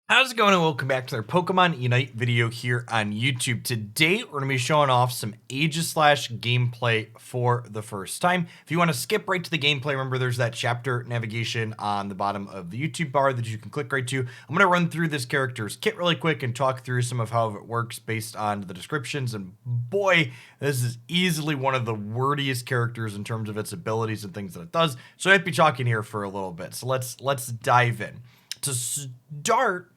How's it going, and welcome back to our Pokemon Unite video here on YouTube. Today, we're going to be showing off some Aegislash gameplay for the first time. If you want to skip right to the gameplay, remember there's that chapter navigation on the bottom of the YouTube bar that you can click right to. I'm going to run through this character's kit really quick and talk through some of how it works based on the descriptions. And boy, this is easily one of the wordiest characters in terms of its abilities and things that it does. So I'd be talking here for a little bit. So let's dive in. To start,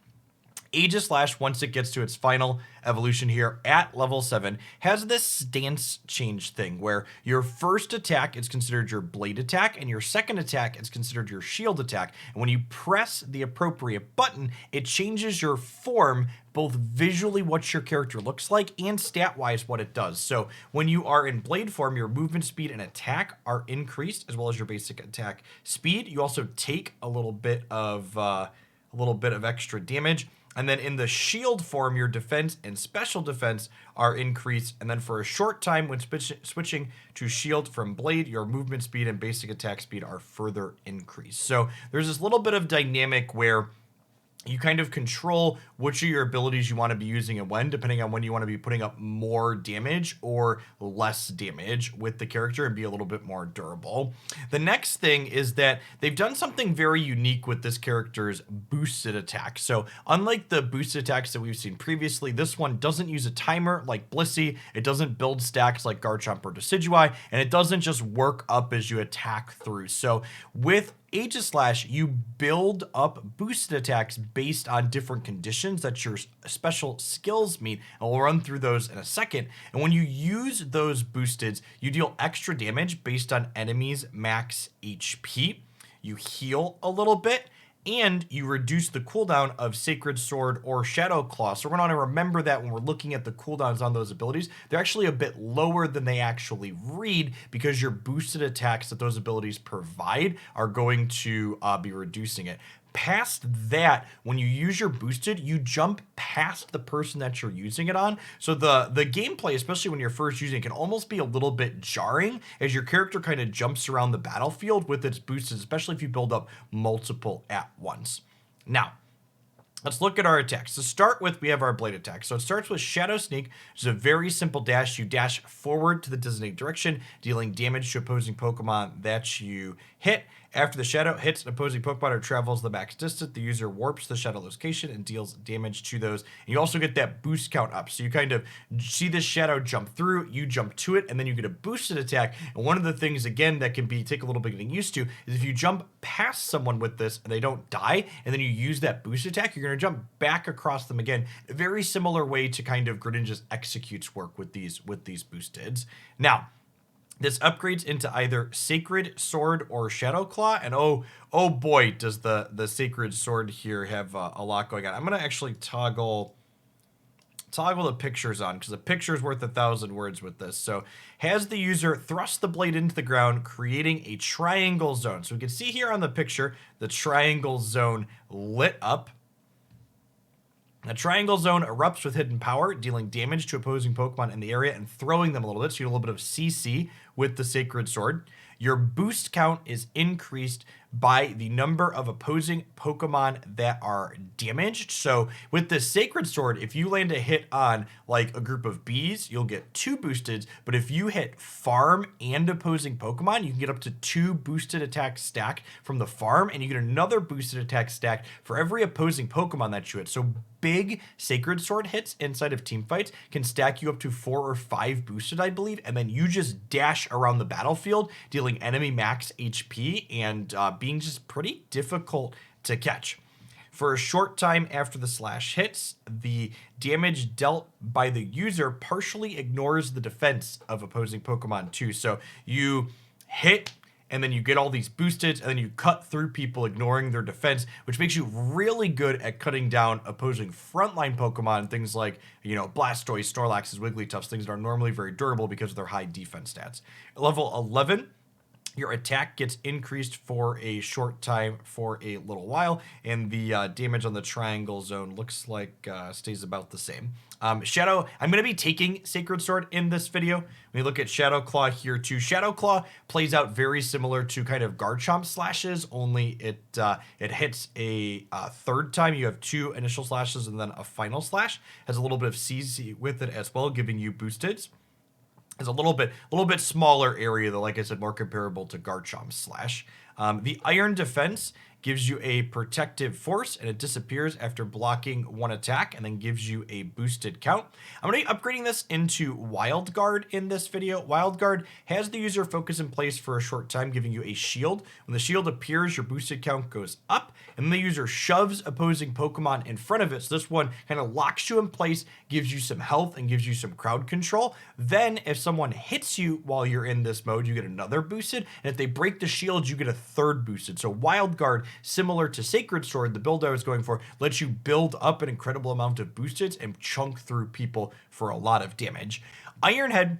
Aegislash, once it gets to its final evolution here at level 7, has this stance change thing where your first attack is considered your blade attack and your second attack is considered your shield attack. And when you press the appropriate button, it changes your form, both visually what your character looks like and stat-wise what it does. So when you are in blade form, your movement speed and attack are increased as well as your basic attack speed. You also take a little bit of extra damage. And then in the shield form, your defense and special defense are increased. And then for a short time, when switching to shield from blade, your movement speed and basic attack speed are further increased. So there's this little bit of dynamic where you kind of control which of your abilities you want to be using and when, depending on when you want to be putting up more damage or less damage with the character and be a little bit more durable. The next thing is that they've done something very unique with this character's boosted attack. So unlike the boosted attacks that we've seen previously, this one doesn't use a timer like Blissey, it doesn't build stacks like Garchomp or Decidueye, and it doesn't just work up as you attack through. So with Aegislash, you build up boosted attacks based on different conditions that your special skills meet, and we'll run through those in a second. And when you use those boosteds, you deal extra damage based on enemies' max HP. You heal a little bit, and you reduce the cooldown of Sacred Sword or Shadow Claw. So we're going to remember that when we're looking at the cooldowns on those abilities, they're actually a bit lower than they actually read because your boosted attacks that those abilities provide are going to be reducing it. Past that, when you use your boosted, you jump past the person that you're using it on. So the gameplay, especially when you're first using it, can almost be a little bit jarring as your character kind of jumps around the battlefield with its boosted, especially if you build up multiple at once. Now, let's look at our attacks. To start with, we have our blade attack. So it starts with Shadow Sneak, which is a very simple dash. You dash forward to the designated direction, dealing damage to opposing Pokemon that you hit. After the shadow hits an opposing Pokemon or travels the max distance, the user warps the shadow location and deals damage to those. And you also get that boost count up. So you kind of see this shadow jump through, you jump to it, and then you get a boosted attack. And one of the things, again, that can take a little bit getting used to is if you jump past someone with this and they don't die, and then you use that boost attack, you're going to jump back across them again. A very similar way to kind of Greninja's executes work with these boosteds. Now, this upgrades into either Sacred Sword or Shadow Claw, and oh boy, does the Sacred Sword here have a lot going on. I'm gonna actually toggle the pictures on because a picture is worth 1,000 words with this. So has the user thrust the blade into the ground, creating a triangle zone. So we can see here on the picture the triangle zone lit up. A triangle zone erupts with hidden power, dealing damage to opposing Pokemon in the area and throwing them a little bit, so you get a little bit of CC with the Sacred Sword. Your boost count is increased by the number of opposing Pokemon that are damaged. So with the Sacred Sword, if you land a hit on like a group of bees, you'll get 2 boosted. But if you hit farm and opposing Pokemon, you can get up to 2 boosted attacks stacked from the farm, and you get another boosted attack stacked for every opposing Pokemon that you hit. So big Sacred Sword hits inside of team fights can stack you up to 4 or 5 boosted, I believe, and then you just dash around the battlefield, dealing enemy max HP and being just pretty difficult to catch. For a short time after the slash hits, the damage dealt by the user partially ignores the defense of opposing Pokemon too. So you hit, and then you get all these boosted, and then you cut through people ignoring their defense, which makes you really good at cutting down opposing frontline Pokemon, things like, Blastoise, Snorlaxes, Wigglytuffs, things that are normally very durable because of their high defense stats. At level 11, your attack gets increased for a short time for a little while, and the damage on the triangle zone looks like stays about the same. Shadow, I'm going to be taking Sacred Sword in this video. When we look at Shadow Claw here too, Shadow Claw plays out very similar to kind of Garchomp slashes, only it hits a third time. You have 2 initial slashes and then a final slash. Has a little bit of CC with it as well, giving you boosted. It's a little bit smaller area, though, like I said, more comparable to Garchomp slash. The Iron Defense gives you a protective force, and it disappears after blocking 1 attack, and then gives you a boosted count. I'm going to be upgrading this into Wild Guard in this video. Wild Guard has the user focus in place for a short time, giving you a shield. When the shield appears, your boosted count goes up, and then the user shoves opposing Pokemon in front of it. So this one kind of locks you in place, gives you some health, and gives you some crowd control. Then if someone hits you while you're in this mode, you get another boosted, and if they break the shield, you get a third boosted. So Wild Guard, similar to Sacred Sword, the build I was going for, lets you build up an incredible amount of boosteds and chunk through people for a lot of damage. Iron Head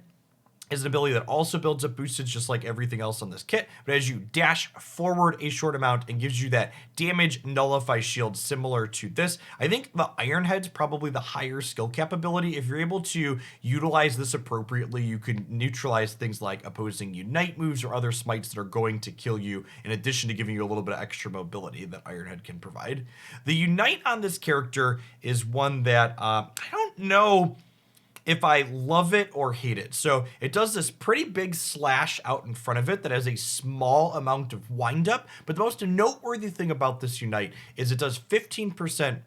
is an ability that also builds up boosteds just like everything else on this kit, but as you dash forward a short amount and gives you that damage nullify shield similar to this. I think the Iron Head's probably the higher skill cap ability. If you're able to utilize this appropriately, you can neutralize things like opposing Unite moves or other smites that are going to kill you, in addition to giving you a little bit of extra mobility that Iron Head can provide. The Unite on this character is one that I don't know if I love it or hate it. So it does this pretty big slash out in front of it that has a small amount of windup, but the most noteworthy thing about this Unite is it does 15%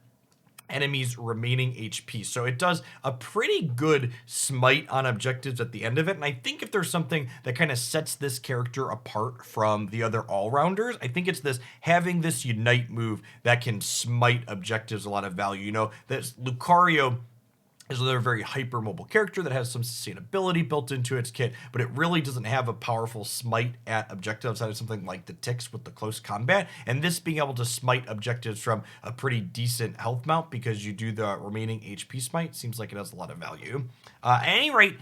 enemies remaining HP. So it does a pretty good smite on objectives at the end of it. And I think if there's something that kind of sets this character apart from the other all-rounders, I think it's this having this Unite move that can smite objectives a lot of value. You know, this Lucario is another very hyper-mobile character that has some sustainability built into its kit, but it really doesn't have a powerful smite at objectives outside of something like the ticks with the close combat, and this being able to smite objectives from a pretty decent health mount because you do the remaining HP smite seems like it has a lot of value. At any rate,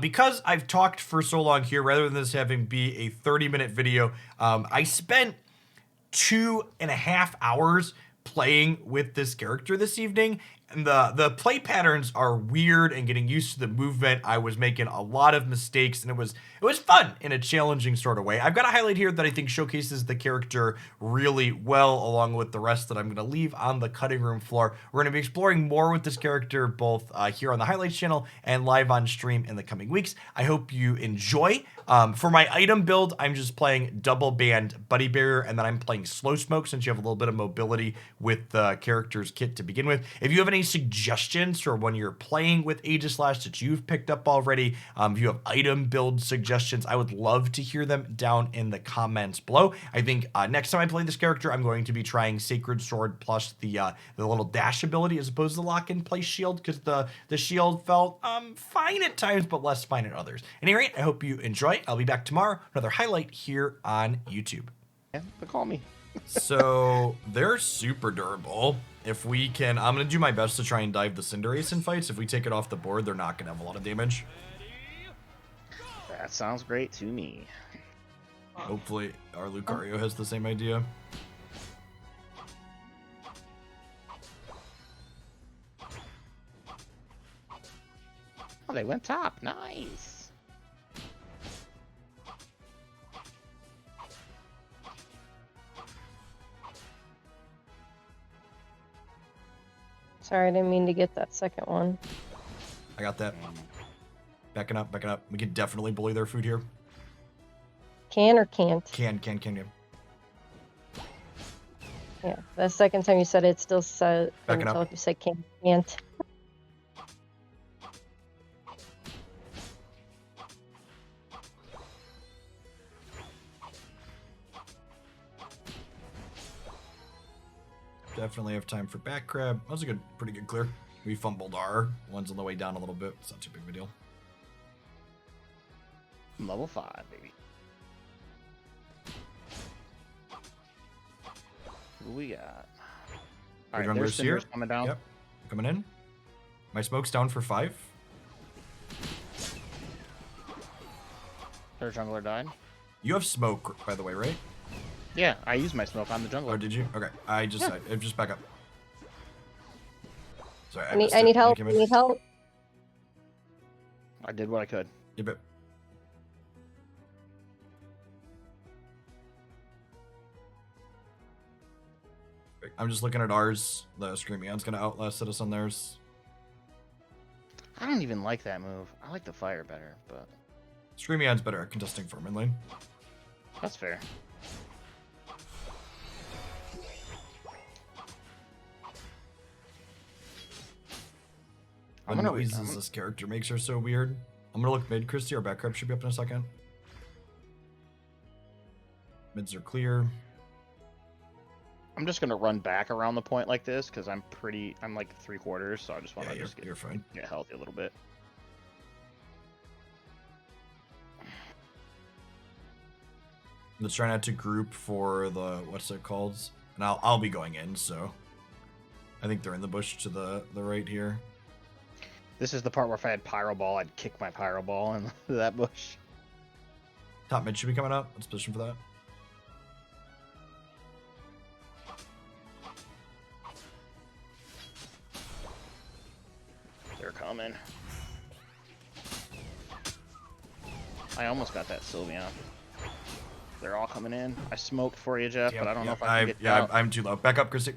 because I've talked for so long here, rather than this having be a 30-minute video, I spent 2.5 hours playing with this character this evening, and the play patterns are weird, and getting used to the movement, I was making a lot of mistakes, and it was fun in a challenging sort of way. I've got a highlight here that I think showcases the character really well, along with the rest that I'm going to leave on the cutting room floor. We're going to be exploring more with this character both here on the highlights channel and live on stream in the coming weeks. I hope you enjoy. For my item build, I'm just playing double band Buddy Barrier, and then I'm playing Slow Smoke since you have a little bit of mobility with the character's kit to begin with. If you have any suggestions for when you're playing with Aegislash that you've picked up already, if you have item build suggestions, I would love to hear them down in the comments below. I think next time I play this character, I'm going to be trying Sacred Sword plus the little dash ability as opposed to the lock in place shield, because the shield felt fine at times but less fine at others. At any rate, I hope you enjoy. I'll be back tomorrow, another highlight here on YouTube. Yeah, but call me. So they're super durable. If we can, I'm going to do my best to try and dive the Cinderace in fights. If we take it off the board, they're not going to have a lot of damage. That sounds great to me. Hopefully our Lucario has the same idea. Oh, they went top. Nice. Sorry, I didn't mean to get that second one. I got that. Backing up, backing up. We can definitely bully their food here. Can or can't? Can. Yeah, the second time you said it still said, Backing up. until you said can't. Definitely have time for back grab. That was a pretty good clear. We fumbled our ones on the way down a little bit. It's not too big of a deal. Level 5, baby. Who we got? All right, there's here. Cinderace coming down. Yep, coming in. My smoke's down for 5. Their jungler died. You have smoke, by the way, right? Yeah, I used my smoke on the jungle. Oh, did you? Okay. I just back up. Sorry, I need help. I need help. I did what I could. Yep. Yep. I'm just looking at ours. The Screamion's gonna outlast us on theirs. I don't even like that move. I like the fire better, but Screamion's better at contesting farm in lane. that's fair. The noises this character makes her so weird. I'm gonna look mid, Christy. Our backup should be up in a second. Mids are clear. I'm just gonna run back around the point like this because I'm like 3/4, so I just want to You're fine. get healthy a little bit. Let's try not to group for the what's it called, and I'll be going in. So I think they're in the bush to the right here. This is the part where if I had Pyro Ball, I'd kick my Pyro Ball into that bush. Top mid should be coming up. Let's position for that. They're coming. I almost got that Sylveon. They're all coming in. I smoked for you, Jeff, but I don't know if I can get out. I'm too low. Back up, Christy.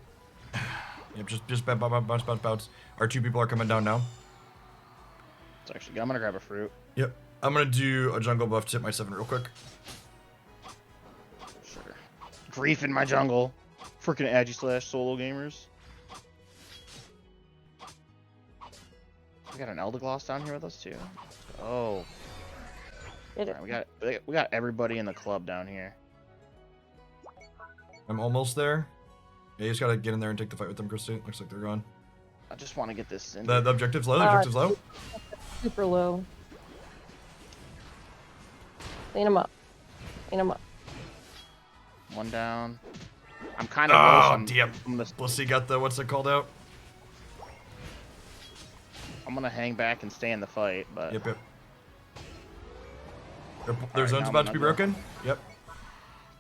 Yep, just bounce. Our 2 people are coming down now. It's actually good. I'm gonna grab a fruit. Yep. I'm gonna do a jungle buff to hit my 7 real quick. Sure. Grief in my jungle. Freaking Aegislash solo gamers. We got an Aegislash down here with us too. Oh. Right, we got everybody in the club down here. I'm almost there. Yeah, you just gotta get in there and take the fight with them, Christy. Looks like they're gone. I just want to get this in. The objective's low. The objective's low. Super low. Clean him up. Clean him up. One down. I'm kind of low. Oh, damn. Blissey got the what's it called out? I'm gonna hang back and stay in the fight, but. Yep. Their zone's about to be broken. Yep.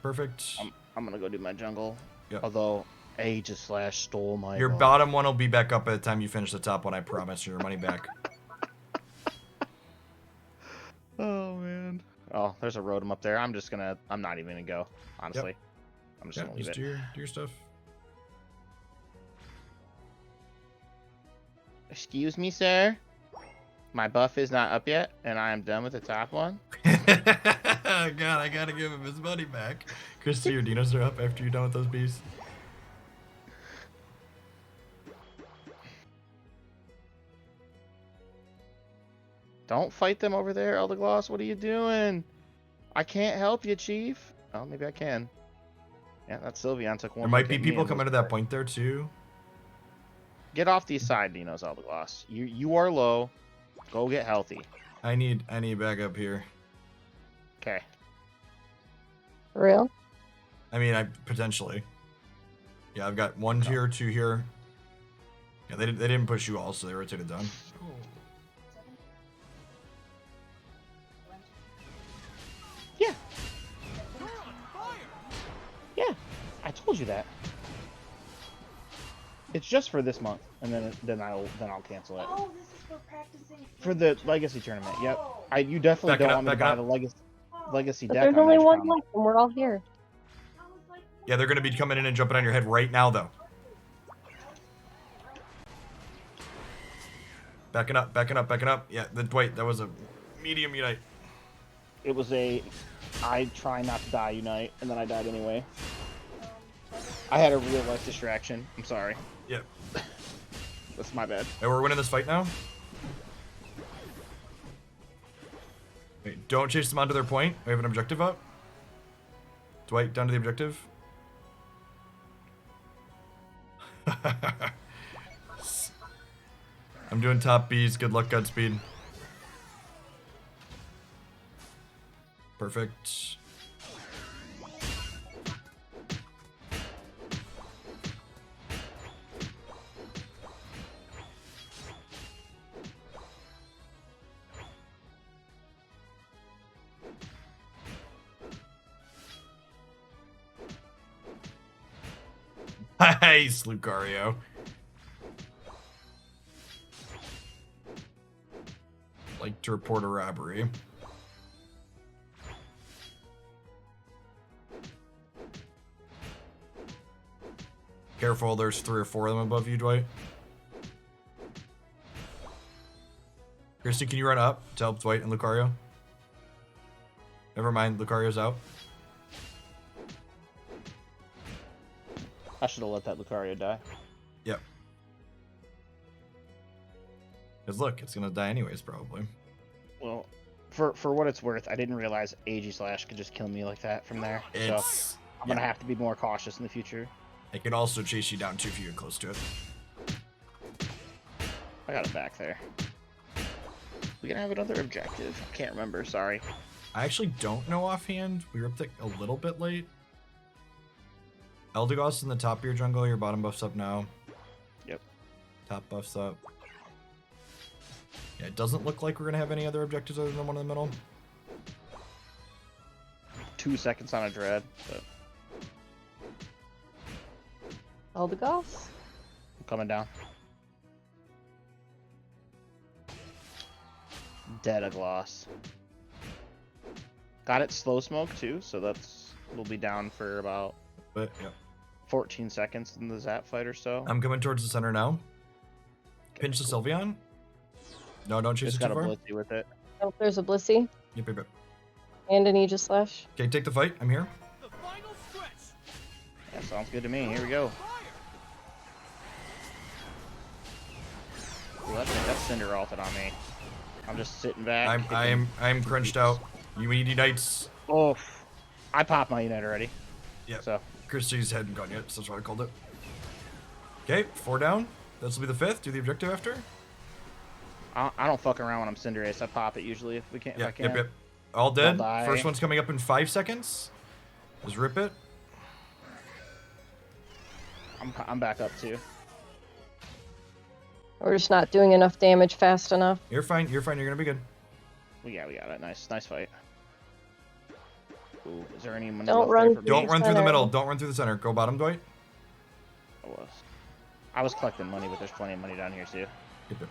Perfect. I'm gonna go do my jungle. Yep. Although Aegislash stole my. Your bottom one will be back up by the time you finish the top one. I promise. Your money back. Oh man. Oh, there's a rotom up there. I'm not even gonna go. Honestly, yep. I'm just gonna leave it. Do your stuff. Excuse me, sir. My buff is not up yet, and I am done with the top one. God, I gotta give him his money back. Christy, your dinos are up after you're done with those bees. Don't fight them over there, Eldergloss. What are you doing? I can't help you, Chief. Oh, maybe I can. Yeah, that Sylveon took one. There might be people coming to that point there too. Get off these side dinos, Eldergloss. You are low. Go get healthy. I need back up here. Okay. For real? I mean, I potentially. Yeah, I've got 1 here, 2 here. Yeah, they didn't push you all, so they rotated down. Yeah. Yeah. I told you that. It's just for this month, and then I'll cancel it. Oh, this is for practicing for the Legacy tournament. Yep. You definitely don't want me to buy the Legacy But deck. there's only one left, and we're all here. Yeah, they're gonna be coming in and jumping on your head right now, though. Backing up. Yeah, wait, that was a medium unite. It was I try not to die unite, and then I died anyway. I had a real life distraction. I'm sorry. Yep. That's my bad. Hey, we're winning this fight now. Wait, don't chase them onto their point. We have an objective up. Dwight, down to the objective. I'm doing top Bs. Good luck, Godspeed. Perfect. Nice, Lucario. Like to report a robbery. Careful, there's 3 or 4 of them above you, Dwight. Kirsten, can you run up to help Dwight and Lucario? Never mind, Lucario's out. I should have let that Lucario die. Yep. Because look, it's gonna die anyways, probably. Well, for what it's worth, I didn't realize Aegislash could just kill me like that from there. So I'm gonna have to be more cautious in the future. It could also chase you down too if you get close to it. I got it back there. We gonna have another objective? I can't remember, sorry. I actually don't know offhand. We were up there a little bit late. Eldegoss in the top of your jungle, your bottom buff's up now. Yep. Top buff's up. Yeah, it doesn't look like we're gonna have any other objectives other than one in the middle. 2 seconds on a dread, but Eldegoss? I'm coming down. Dead a gloss. Got it slow smoke too, so we'll be down for about But yeah. 14 seconds in the zap fight or so. I'm coming towards the center now. Pinch the Sylveon. No, don't chase Just it got too a far. blitzy with it. Oh, there's a Blissey Yep, yep, yep. and an Aegislash. Okay, take the fight. I'm here. Yeah, sounds good to me. Here we go. Ooh, that's Cinder ulted on me. I'm just sitting back. I'm crunched out. You need unites. Oh, I popped my unite already. Yeah. So Christie's hadn't gone yet, so that's what I called it. Okay, 4 down. This will be the 5th. Do the objective after. I don't fuck around when I'm Cinderace. I pop it usually if we can. If I Yep, can. yep, yep. All dead. die. First one's coming up in 5 seconds. Just rip it. I'm back up too. We're just not doing enough damage fast enough. You're fine. You're fine. You're gonna be good. We got it. Nice fight. Ooh, is there any money Don't left run there for me? Don't run through the Center. middle. Don't run through the center. Go bottom, Dwight. I was collecting money, but there's plenty of money down here too. Yep, yep.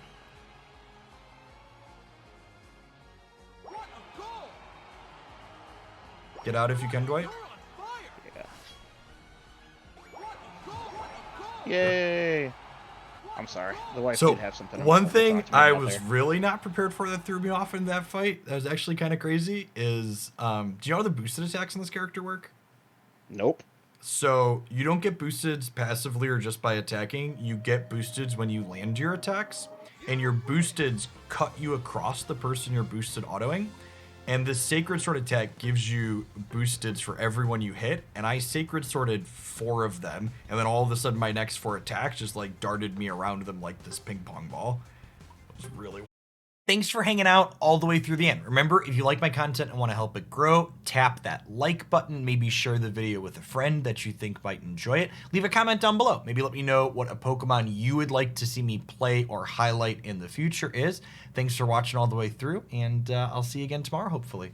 Get out if you can, Dwight. Yeah. Yay! I'm sorry. The wife So did have something. one thing I about was there. really not prepared for that threw me off in that fight. That was actually kind of crazy. Is do you know how the boosted attacks in this character work? Nope. So you don't get boosted passively or just by attacking. You get boosted when you land your attacks, and your boosteds cut you across the person you're boosted autoing. And this Sacred Sword attack gives you boosteds for everyone you hit, and I Sacred Sworded 4 of them, and then all of a sudden my next 4 attacks just like darted me around them like this ping pong ball. It was really... Thanks for hanging out all the way through the end. Remember, if you like my content and want to help it grow, tap that like button, maybe share the video with a friend that you think might enjoy it. Leave a comment down below. Maybe let me know what a Pokemon you would like to see me play or highlight in the future is. Thanks for watching all the way through, and I'll see you again tomorrow, hopefully.